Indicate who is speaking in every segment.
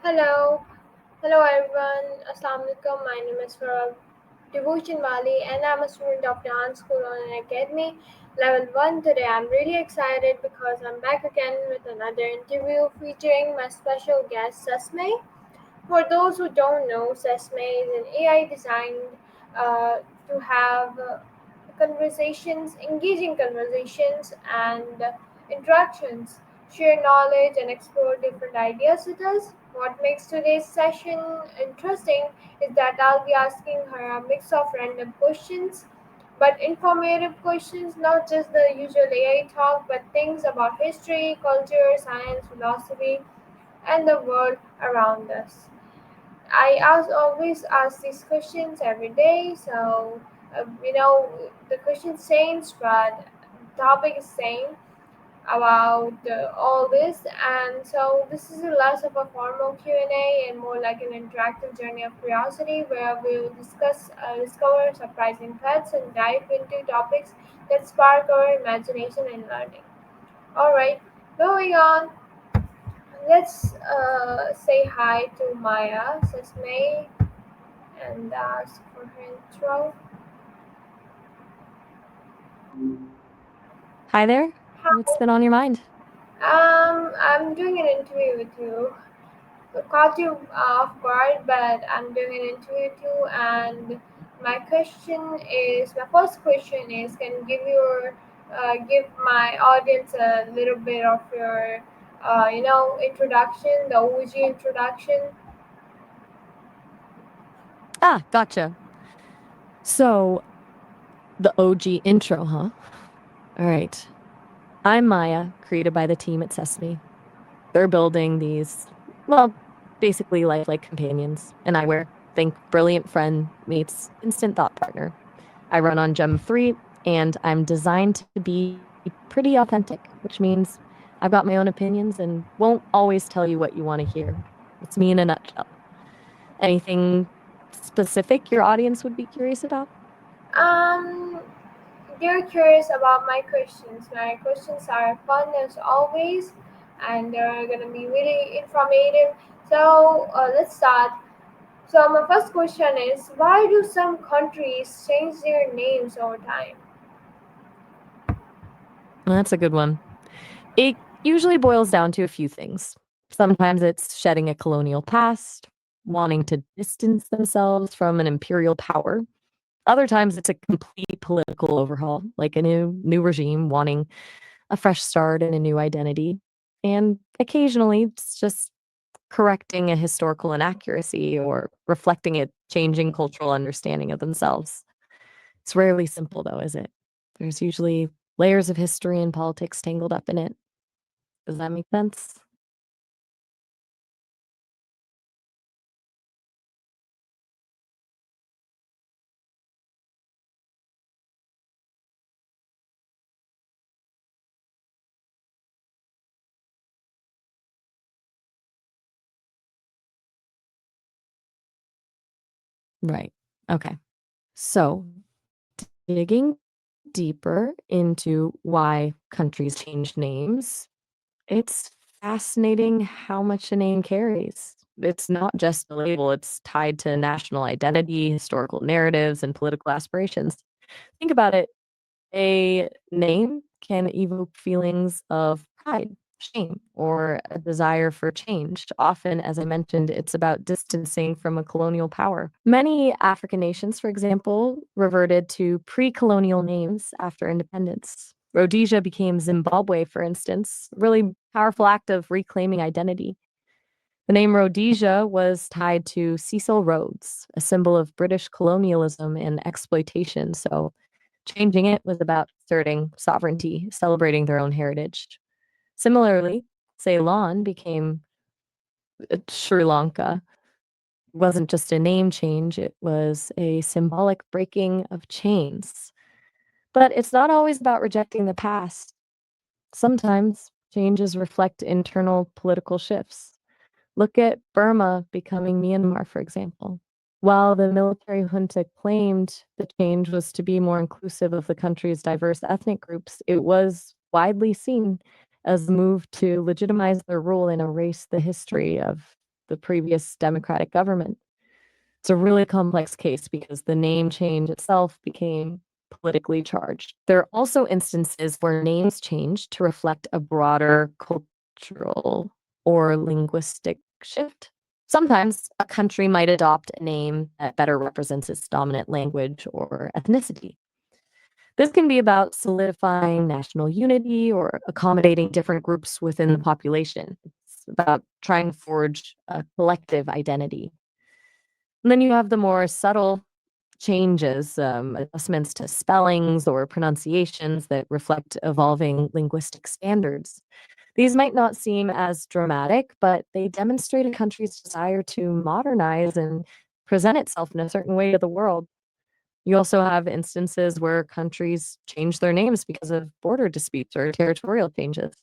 Speaker 1: Hello, hello everyone. Assalamu alaikum. My name is Farwa Devotion Wali, and I'm a student of Dance School Online Academy, Level 1. Today I'm really excited because I'm back again with another interview featuring my special guest Sesame. For those who don't know, Sesame is an AI designed uh, to have conversations, engaging conversations, and interactions, share knowledge, and explore different ideas with us. What makes today's session interesting is that I'll be asking her a mix of random questions, but informative questions, not just the usual AI talk, but things about history, culture, science, philosophy, and the world around us. Always ask these questions every day, so the question change, but the topic is same about all this, and so this is less of a formal Q&A and more like an interactive journey of curiosity where we'll discover surprising facts and dive into topics that spark our imagination and learning. All right, moving on. Let's say hi to Maya, says May, and ask for her intro.
Speaker 2: Hi there. What's
Speaker 1: Hi.
Speaker 2: been on your mind?
Speaker 1: I'm doing an interview with you. Caught you off guard, but I'm doing an interview too. And my first question is, can you give my audience a little bit of your, introduction, the OG introduction?
Speaker 2: Gotcha. So, the OG intro, huh? All right. I'm Maya, created by the team at Sesame. They're building these, well, basically lifelike companions, and I wear think brilliant friend meets instant thought partner. I run on Gem 3, and I'm designed to be pretty authentic, which means I've got my own opinions and won't always tell you what you want to hear. It's me in a nutshell. Anything specific your audience would be curious about?
Speaker 1: Um, They're curious about my questions. My questions are fun as always, and they're gonna be really informative. So let's start. So my first question is, why do some countries change their names over time?
Speaker 2: That's a good one. It usually boils down to a few things. Sometimes it's shedding a colonial past, wanting to distance themselves from an imperial power. Other times it's a complete political overhaul, like a new regime wanting a fresh start and a new identity. And occasionally it's just correcting a historical inaccuracy or reflecting a changing cultural understanding of themselves. It's rarely simple though, is it? There's usually layers of history and politics tangled up in it. Does that make sense? Right. Okay. So, digging deeper into why countries change names, it's fascinating how much a name carries. It's not just a label, it's tied to national identity, historical narratives, and political aspirations. Think about it. A name can evoke feelings of pride, shame, or a desire for change. Often, as I mentioned, it's about distancing from a colonial power. Many African nations, for example, reverted to pre colonial names after independence. Rhodesia became Zimbabwe, for instance, a really powerful act of reclaiming identity. The name Rhodesia was tied to Cecil Rhodes, a symbol of British colonialism and exploitation. So changing it was about asserting sovereignty, celebrating their own heritage. Similarly, Ceylon became Sri Lanka. It wasn't just a name change, it was a symbolic breaking of chains. But it's not always about rejecting the past. Sometimes changes reflect internal political shifts. Look at Burma becoming Myanmar, for example. While the military junta claimed the change was to be more inclusive of the country's diverse ethnic groups, it was widely seen as a move to legitimize their rule and erase the history of the previous democratic government. It's a really complex case because the name change itself became politically charged. There are also instances where names change to reflect a broader cultural or linguistic shift. Sometimes a country might adopt a name that better represents its dominant language or ethnicity. This can be about solidifying national unity or accommodating different groups within the population. It's about trying to forge a collective identity. And then you have the more subtle changes, adjustments to spellings or pronunciations that reflect evolving linguistic standards. These might not seem as dramatic, but they demonstrate a country's desire to modernize and present itself in a certain way to the world. You also have instances where countries change their names because of border disputes or territorial changes.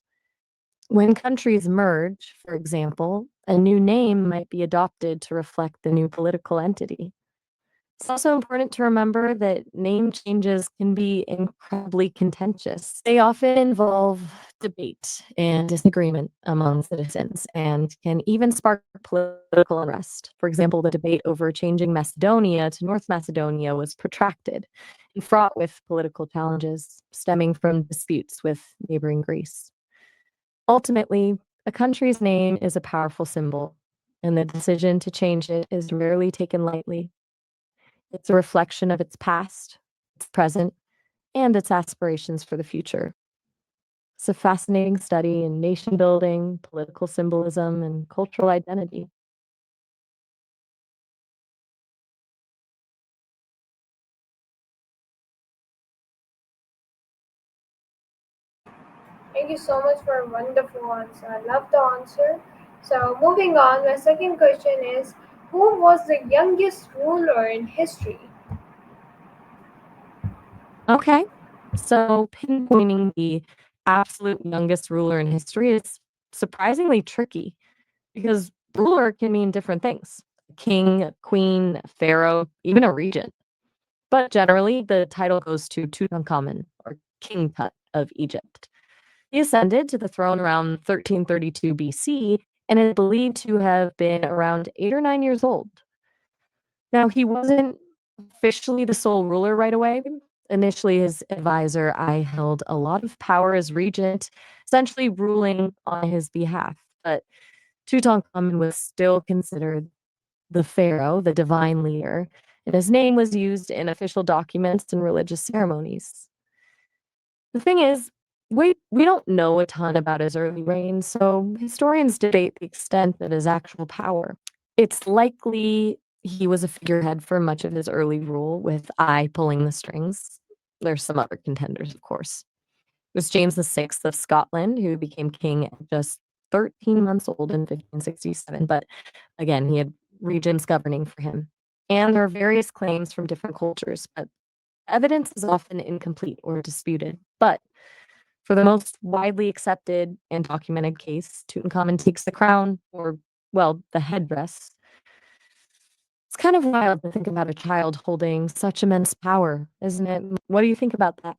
Speaker 2: When countries merge, for example, a new name might be adopted to reflect the new political entity. It's also important to remember that name changes can be incredibly contentious. They often involve debate and disagreement among citizens and can even spark political unrest. For example, the debate over changing Macedonia to North Macedonia was protracted and fraught with political challenges stemming from disputes with neighboring Greece. Ultimately, a country's name is a powerful symbol, and the decision to change it is rarely taken lightly. It's a reflection of its past, its present, and its aspirations for the future. It's a fascinating study in nation building, political symbolism, and cultural identity.
Speaker 1: Thank you so much for a wonderful answer. I love the answer. So, moving on, my second question is, who was the youngest ruler in history?
Speaker 2: Okay, so pinpointing the absolute youngest ruler in history is surprisingly tricky because ruler can mean different things: a king, a queen, a pharaoh, even a regent. But generally, the title goes to Tutankhamun, or King Tut of Egypt. He ascended to the throne around 1332 BC and is believed to have been around 8 or 9 years old. Now, he wasn't officially the sole ruler right away. Initially, his advisor, I held a lot of power as regent, essentially ruling on his behalf. But Tutankhamun was still considered the pharaoh, the divine leader, and his name was used in official documents and religious ceremonies. The thing is, we don't know a ton about his early reign, so historians debate the extent of his actual power. It's likely he was a figurehead for much of his early rule, with I pulling the strings. There's some other contenders, of course. It was James VI of Scotland who became king at just 13 months old in 1567, but again, he had regents governing for him. And there are various claims from different cultures, but evidence is often incomplete or disputed. But for the most widely accepted and documented case, Tutankhamun takes the crown, or, well, the headdress. It's kind of wild to think about a child holding such immense power, isn't it? What do you think about that?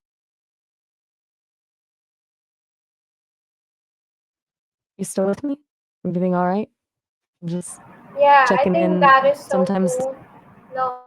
Speaker 2: You still with me? Everything all right? I'm just
Speaker 1: Yeah, I
Speaker 2: checking
Speaker 1: think
Speaker 2: in.
Speaker 1: that is so
Speaker 2: Sometimes
Speaker 1: cool. No,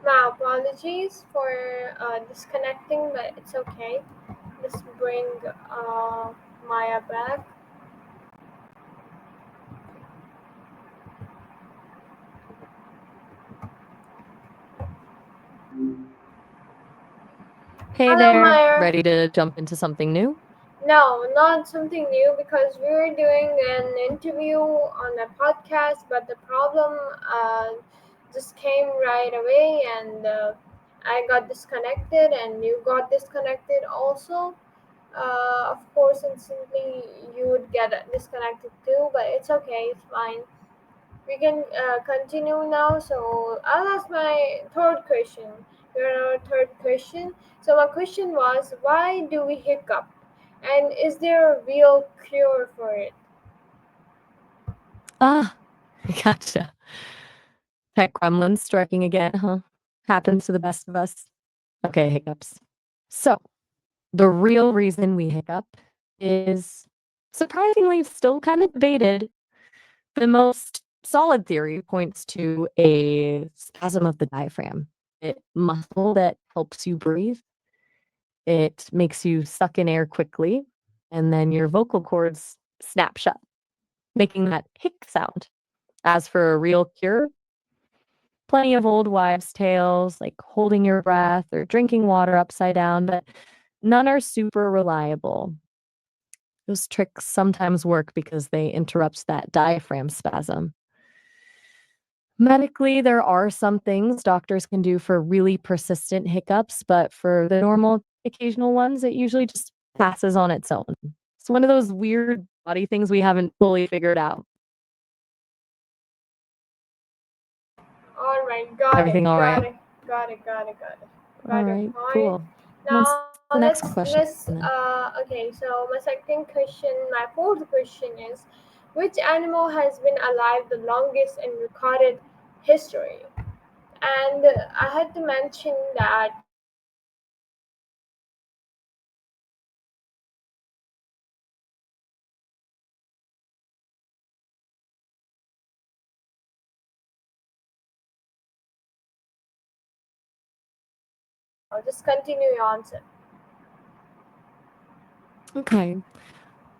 Speaker 1: My apologies for disconnecting, but it's okay. Let's bring uh, Maya back.
Speaker 2: Hey
Speaker 1: Hello,
Speaker 2: there,
Speaker 1: Maya.
Speaker 2: ready to jump into something new?
Speaker 1: No, not something new because we were doing an interview on a podcast, but the problem just came right away, and I got disconnected, and you got disconnected also. Of course, instantly you would get disconnected too, but it's okay, it's fine. We can continue now. So I'll ask my third question. Your third question. So my question was, why do we hiccup, and is there a real cure for it?
Speaker 2: Ah, gotcha. Tech gremlins striking again, huh? Happens to the best of us. Okay, hiccups. So, the real reason we hiccup is surprisingly still kind of debated. The most solid theory points to a spasm of the diaphragm. It muscle that helps you breathe. It makes you suck in air quickly, and then your vocal cords snap shut, making that hic sound. As for a real cure, plenty of old wives' tales, like holding your breath or drinking water upside down, but none are super reliable. Those tricks sometimes work because they interrupt that diaphragm spasm. Medically, there are some things doctors can do for really persistent hiccups, but for the normal, occasional ones, it usually just passes on its own. It's one of those weird body things we haven't fully figured out.
Speaker 1: All right, got it,
Speaker 2: Everything all
Speaker 1: got
Speaker 2: right?
Speaker 1: it, got it, got it, got it.
Speaker 2: All
Speaker 1: Got your
Speaker 2: right,
Speaker 1: point.
Speaker 2: cool. What's
Speaker 1: Now
Speaker 2: the next question then?
Speaker 1: okay. So my second question, my fourth question is, which animal has been alive the longest in recorded history? And I had to mention that I'll just continue your answer.
Speaker 2: Okay.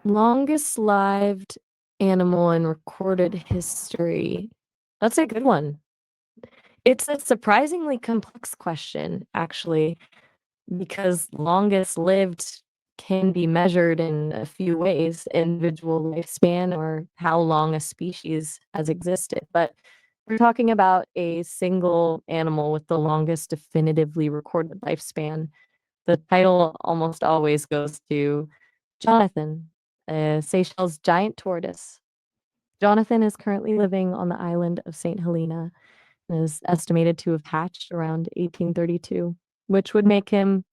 Speaker 2: Longest lived animal in recorded history. That's a good one. It's a surprisingly complex question, actually, because longest lived can be measured in a few ways, individual lifespan or how long a species has existed. But we're talking about a single animal with the longest definitively recorded lifespan. The title almost always goes to Jonathan, Seychelles' giant tortoise. Jonathan is currently living on the island of St. Helena and is estimated to have hatched around 1832, which would make him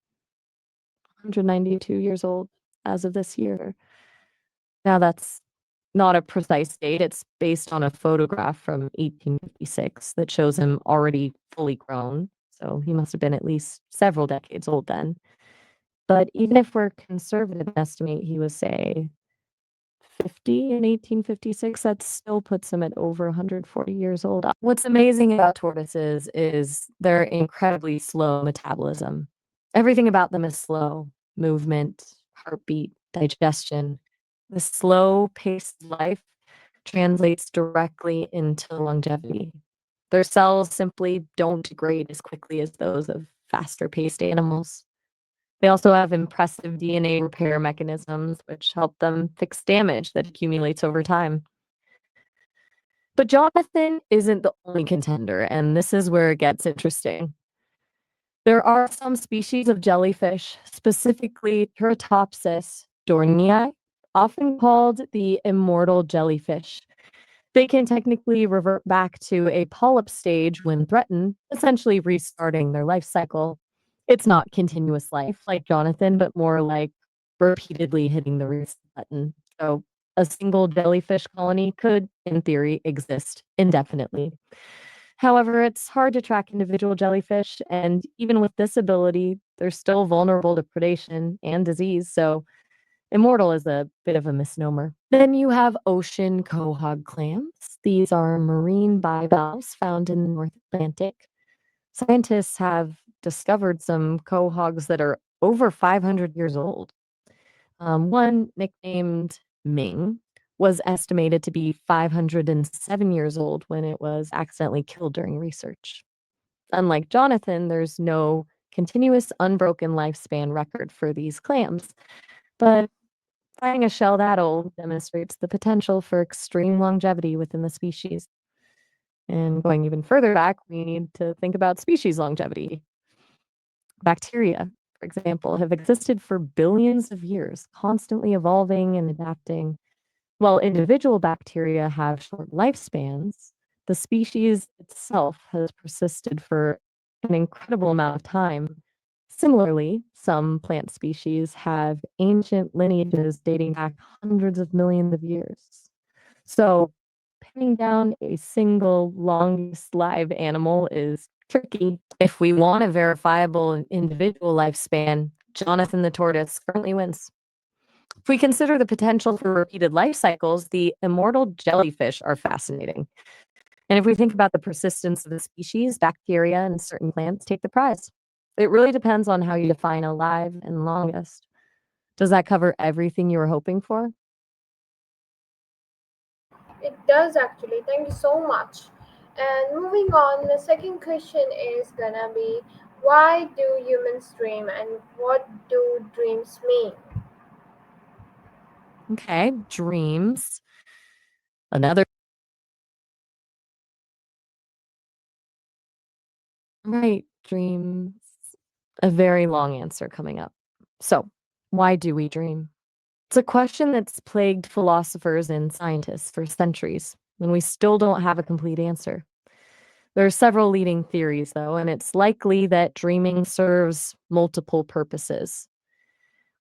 Speaker 2: 192 years old as of this year. Now, that's not a precise date. It's based on a photograph from 1856 that shows him already fully grown. So he must have been at least several decades old then. But even if we're conservative and estimate he was, say, 50 in 1856, that still puts him at over 140 years old. What's amazing about tortoises is their incredibly slow metabolism. Everything about them is slow: movement, heartbeat, digestion. The slow paced life translates directly into longevity. Their cells simply don't degrade as quickly as those of faster paced animals. They also have impressive DNA repair mechanisms, which help them fix damage that accumulates over time. But Jonathan isn't the only contender, and this is where it gets interesting. There are some species of jellyfish, specifically Turritopsis dohrnii, often called the immortal jellyfish. They can technically revert back to a polyp stage when threatened, essentially restarting their life cycle. It's not continuous life like Jonathan, but more like repeatedly hitting the reset button. So a single jellyfish colony could, in theory, exist indefinitely. However, it's hard to track individual jellyfish, and even with this ability, they're still vulnerable to predation and disease. So immortal is a bit of a misnomer. Then you have ocean quahog clams. These are marine bivalves found in the North Atlantic. Scientists have discovered some quahogs that are over 500 years old. One, nicknamed Ming, was estimated to be 507 years old when it was accidentally killed during research. Unlike Jonathan, there's no continuous unbroken lifespan record for these clams, but finding a shell that old demonstrates the potential for extreme longevity within the species. And going even further back, we need to think about species longevity. Bacteria, for example, have existed for billions of years, constantly evolving and adapting. While individual bacteria have short lifespans, the species itself has persisted for an incredible amount of time. Similarly, some plant species have ancient lineages dating back hundreds of millions of years. So, pinning down a single longest live animal is tricky. If we want a verifiable individual lifespan, Jonathan the tortoise currently wins. If we consider the potential for repeated life cycles, the immortal jellyfish are fascinating. And if we think about the persistence of the species, bacteria and certain plants take the prize. It really depends on how you define alive and longest. Does that cover everything you were hoping for?
Speaker 1: It does actually. Thank you so much. And moving on, the second question is gonna be, why do humans dream and what do dreams mean?
Speaker 2: Okay, dreams. Another right, dreams. A very long answer coming up. So, why do we dream? It's a question that's plagued philosophers and scientists for centuries, and we still don't have a complete answer. There are several leading theories, though, and it's likely that dreaming serves multiple purposes.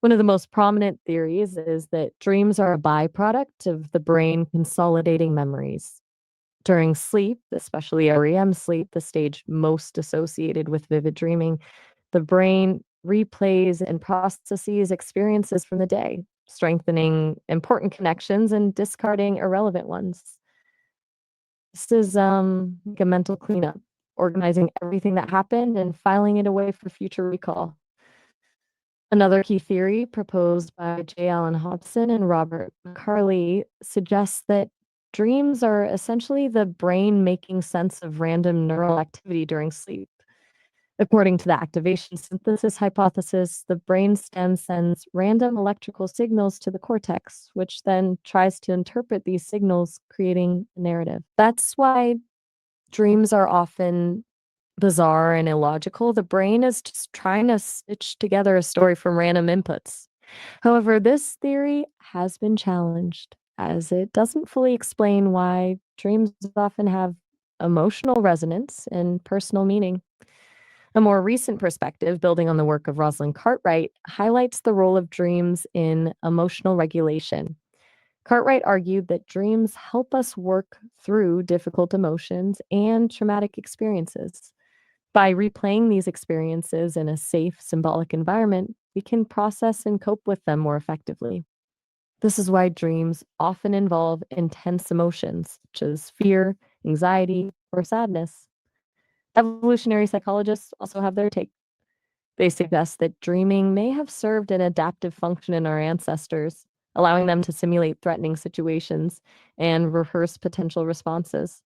Speaker 2: One of the most prominent theories is that dreams are a byproduct of the brain consolidating memories. During sleep, especially REM sleep, the stage most associated with vivid dreaming, the brain replays and processes experiences from the day, strengthening important connections and discarding irrelevant ones. This is like a mental cleanup, organizing everything that happened and filing it away for future recall. Another key theory proposed by J. Allen Hobson and Robert McCarley suggests that dreams are essentially the brain making sense of random neural activity during sleep. According to the activation synthesis hypothesis, the brainstem sends random electrical signals to the cortex, which then tries to interpret these signals, creating a narrative. That's why dreams are often bizarre and illogical. The brain is just trying to stitch together a story from random inputs. However, this theory has been challenged as it doesn't fully explain why dreams often have emotional resonance and personal meaning. A more recent perspective, building on the work of Rosalind Cartwright, highlights the role of dreams in emotional regulation. Cartwright argued that dreams help us work through difficult emotions and traumatic experiences. By replaying these experiences in a safe, symbolic environment, we can process and cope with them more effectively. This is why dreams often involve intense emotions, such as fear, anxiety, or sadness. Evolutionary psychologists also have their take. They suggest that dreaming may have served an adaptive function in our ancestors, allowing them to simulate threatening situations and rehearse potential responses.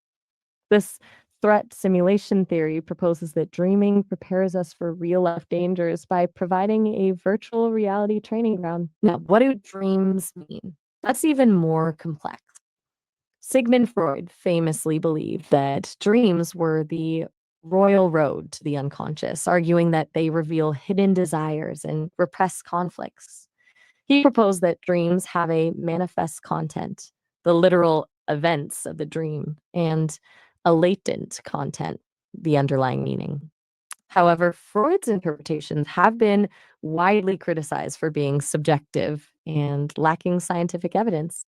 Speaker 2: This threat simulation theory proposes that dreaming prepares us for real life dangers by providing a virtual reality training ground. Now, what do dreams mean? That's even more complex. Sigmund Freud famously believed that dreams were the royal road to the unconscious, arguing that they reveal hidden desires and repress conflicts. He proposed that dreams have a manifest content, the literal events of the dream, and a latent content, the underlying meaning. However, Freud's interpretations have been widely criticized for being subjective and lacking scientific evidence.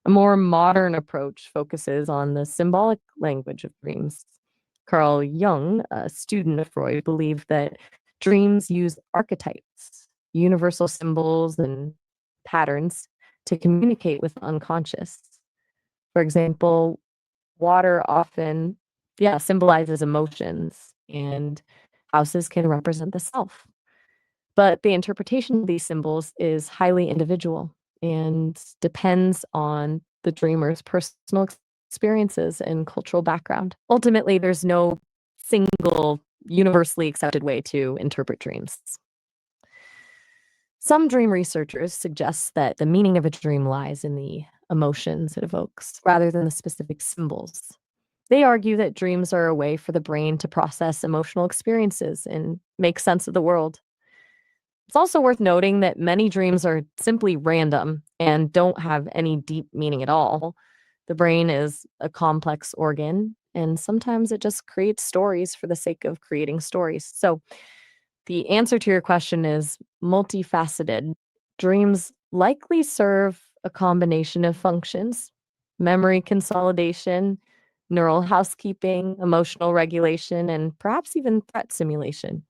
Speaker 2: A more modern approach focuses on the symbolic language of dreams. Carl Jung, a student of Freud, believed that dreams use archetypes, universal symbols, and patterns to communicate with the unconscious. For example, water often, yeah, symbolizes emotions. and houses can represent the self. But the interpretation of these symbols is highly individual and depends on the dreamer's personal experiences and cultural background. Ultimately, there's no single universally accepted way to interpret dreams. Some dream researchers suggest that the meaning of a dream lies in the emotions it evokes rather than the specific symbols. They argue that dreams are a way for the brain to process emotional experiences and make sense of the world. It's also worth noting that many dreams are simply random and don't have any deep meaning at all. The brain is a complex organ, and sometimes it just creates stories for the sake of creating stories. So, the answer to your question is multifaceted. Dreams likely serve a combination of functions: memory consolidation, neural housekeeping, emotional regulation, and perhaps even threat simulation.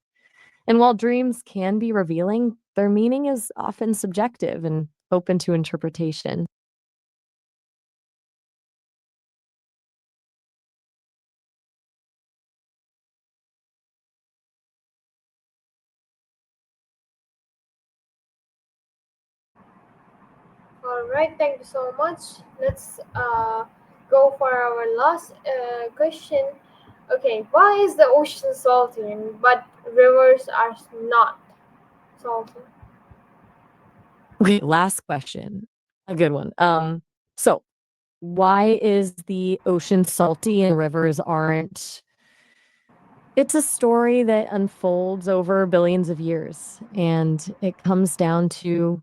Speaker 2: And while dreams can be revealing, their meaning is often subjective and open to interpretation.
Speaker 1: All right, thank you so much. Let's go for our last question. Okay, why is the ocean salty but rivers are not salty?
Speaker 2: Okay, last question. A good one. So why is the ocean salty and rivers aren't? It's a story that unfolds over billions of years, and it comes down to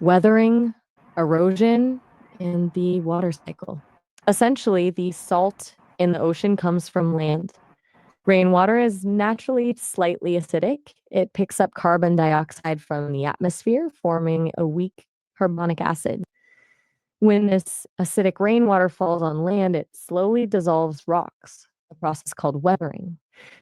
Speaker 2: weathering, erosion, and the water cycle. Essentially, the salt in the ocean comes from land. Rainwater is naturally slightly acidic. It picks up carbon dioxide from the atmosphere, forming a weak carbonic acid. When this acidic rainwater falls on land, it slowly dissolves rocks, a process called weathering.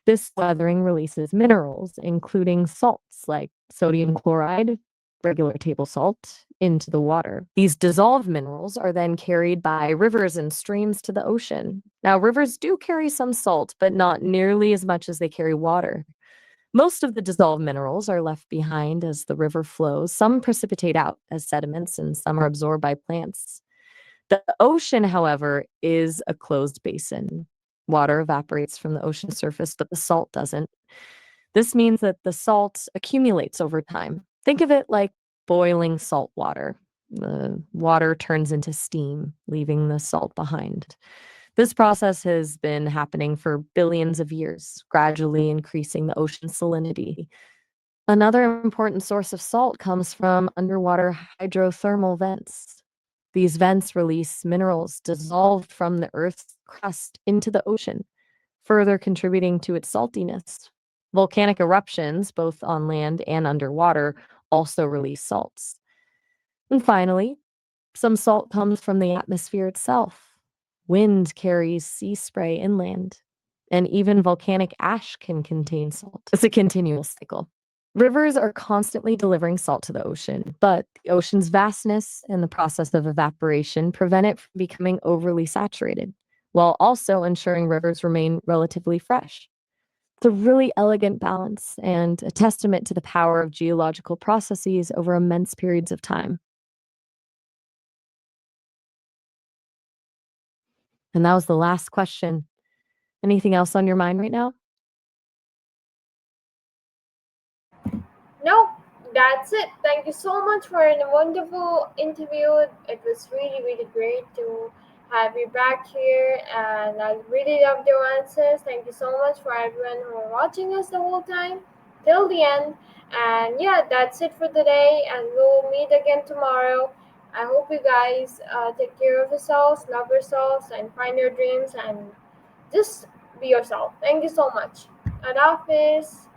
Speaker 2: This weathering releases minerals, including salts like sodium chloride, regular table salt, into the water. These dissolved minerals are then carried by rivers and streams to the ocean. Now, rivers do carry some salt, but not nearly as much as they carry water. Most of the dissolved minerals are left behind as the river flows. Some precipitate out as sediments, and some are absorbed by plants. The ocean, however, is a closed basin. Water evaporates from the ocean surface, but the salt doesn't. This means that the salt accumulates over time. Think of it like boiling salt water. The water turns into steam, leaving the salt behind. This process has been happening for billions of years, gradually increasing the ocean's salinity. Another important source of salt comes from underwater hydrothermal vents. These vents release minerals dissolved from the Earth's crust into the ocean, further contributing to its saltiness. Volcanic eruptions, both on land and underwater, also release salts. And finally, some salt comes from the atmosphere itself. Wind carries sea spray inland, and even volcanic ash can contain salt. It's a continual cycle. Rivers are constantly delivering salt to the ocean, but the ocean's vastness and the process of evaporation prevent it from becoming overly saturated, while also ensuring rivers remain relatively fresh. It's a really elegant balance and a testament to the power of geological processes over immense periods of time. And that was the last question. Anything else on your mind right now?
Speaker 1: No, that's it. Thank you so much for a wonderful interview. It was really, really great to have you back here, and I really loved your answers. Thank you so much for everyone who are watching us the whole time till the end. And yeah, that's it for today, and we'll meet again tomorrow. I hope you guys take care of yourselves, love yourselves, and find your dreams, and just be yourself. Thank you so much. And Hafiz.